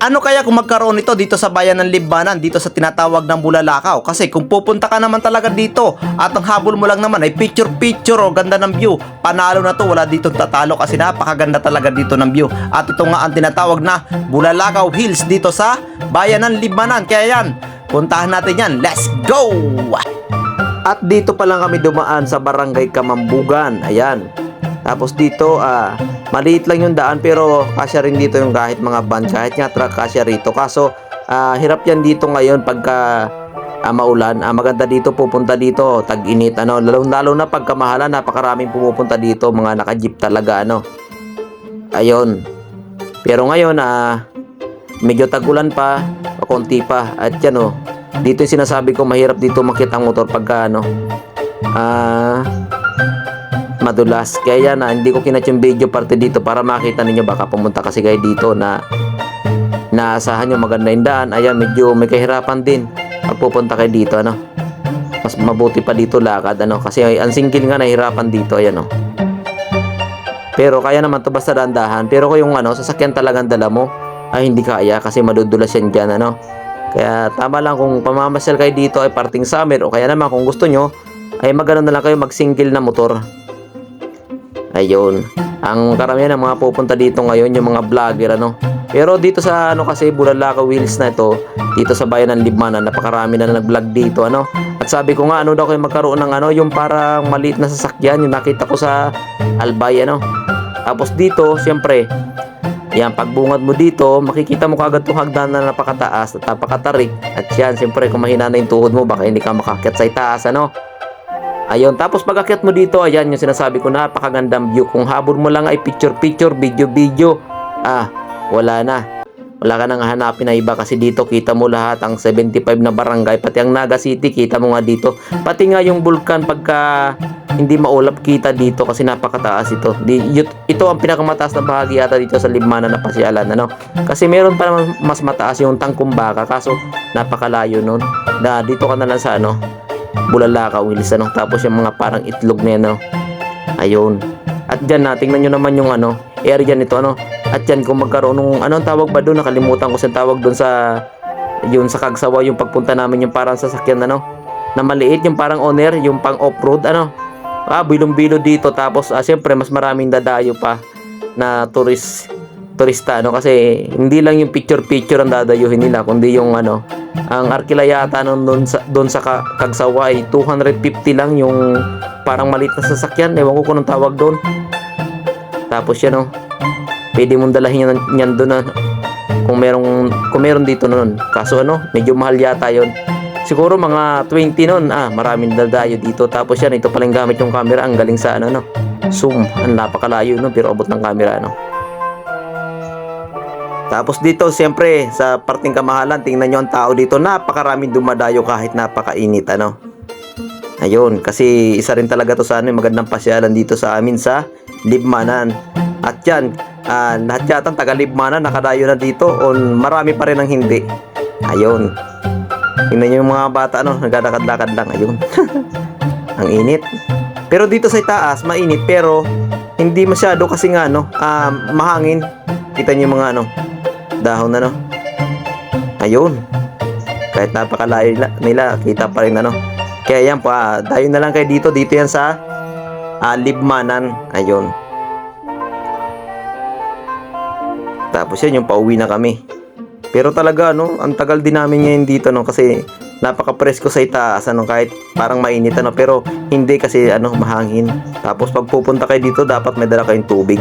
Ano kaya kung magkaroon ito dito sa bayan ng Libmanan, dito sa tinatawag ng Bulalakaw? Kasi kung pupunta ka naman talaga dito at ang habol mo lang naman ay picture-picture o ganda ng view, panalo na to, wala ditong tatalo kasi napakaganda talaga dito ng view. At ito nga ang tinatawag na Bulalakaw Hills dito sa bayan ng Libmanan. Kaya yan, puntahan natin yan. Let's go! At dito pa lang kami dumaan sa Barangay Kamambugan. Ayan. Tapos dito, maliit lang yung daan pero kasya rin dito yung kahit mga van, kahit nga truck kasya rito. Kaso, hirap yan dito ngayon pagka maulan. Maganda dito, pupunta dito, tag-init. Lalo na pagka mahalan, napakaraming pumupunta dito, mga naka-jeep talaga. Ayun. Pero ngayon, medyo tag-ulan pa, konti pa. At yan dito yung sinasabi ko, mahirap dito makita ang motor pagka madulas. Kaya hindi ko kinat yung video parte dito para makita ninyo, baka pumunta kasi kayo dito na naasahan nyo maganda yung daan. Ayan, medyo may kahirapan din pag pupunta kayo dito. Mas mabuti pa dito lakad kasi ang single nga nahirapan dito. Ayan pero kaya naman to basta dandahan. Pero kung yung sasakyan talagang dala mo ay hindi kaya kasi madudulas yan dyan. Kaya tama lang kung pamamasyal kayo dito ay parting summer, o kaya naman kung gusto nyo ay magano na lang kayo, mag single na motor. Ayun. Ang karamihan ng mga pupunta dito ngayon yung mga vlogger Pero dito sa kasi Bulalakaw Hills na ito, dito sa bayan ng Libmanan, napakarami na nag-vlog dito At sabi ko nga daw kayo magkaroon ng yung parang maliit na sasakyan, yung nakita ko sa Albay Tapos dito, siyempre, yan, pagbungad mo dito, makikita mo kagad itong hagdan na napakataas at napakatarik. At yan, siyempre, kung mahina na yung tuhod mo, baka hindi ka makakyat sa itaas, Ayun, tapos pag akyat mo dito, ayan yung sinasabi ko, napakagandang view. Kung habol mo lang ay picture-picture, video-video, wala na. Wala ka nang hanapin na iba kasi dito kita mo lahat ang 75 na barangay, pati ang Naga City, kita mo nga dito. Pati nga yung bulkan pagka hindi maulap kita dito kasi napakataas ito. Ito ang pinakamataas na bahagi yata dito sa Libmanan na pasyalan, Kasi meron pa naman mas mataas yung Tangkumbaka, kaso napakalayo nun. Dito ka na lang sa Bulalakaw Hills tapos yung mga parang itlog na yan ayun. At dyan tingnan nyo naman yung area nito at yan kung magkaroon ng anong tawag ba doon, nakalimutan ko sa tawag doon sa yun sa Kagsawa, yung pagpunta namin yung parang sasakyan na maliit, yung parang owner, yung pang off-road bilong-bilo dito. Tapos siyempre mas maraming dadayo pa na turista kasi hindi lang yung picture ang dadayuhin nila, kundi yung ang arkila yata doon sa Kagsawa ay 250 lang yung parang maliit na sasakyan, ewan ko kung anong tawag doon. Tapos yan pwede mong dalahin yan doon kung meron dito noon. Kaso medyo mahal yata yon. Siguro mga 20 noon. Maraming dadayo dito. Tapos yan, ito palang gamit yung camera. Ang galing sa zoom. Ang napakalayo pero abot ng camera Tapos dito, siyempre, sa parting kamahalan, tingnan nyo ang tao dito. Napakaraming dumadayo kahit napakainit, Ayun, kasi isa rin talaga to sa magandang pasyalan dito sa amin sa Libmanan. At yan, lahat yata taga Libmanan nakadayo na dito o marami pa rin ang hindi. Ayun. Tingnan nyo yung mga bata, nagdadakad-lakad lang. Ayun. Ang init. Pero dito sa itaas, mainit, pero hindi masyado kasi nga, mahangin. Kita nyo yung mga, dahon ayun, kahit napakalayo nila kita pa rin kaya yan pa, dayo na lang kayo dito yan sa Libmanan. Ayun, tapos yan yung pauwi na kami. Pero talaga ang tagal din namin ngayon dito kasi napaka-presko sa itaas kahit parang mainit pero hindi kasi mahangin. Tapos pag pupunta kayo dito dapat may dala kayong tubig.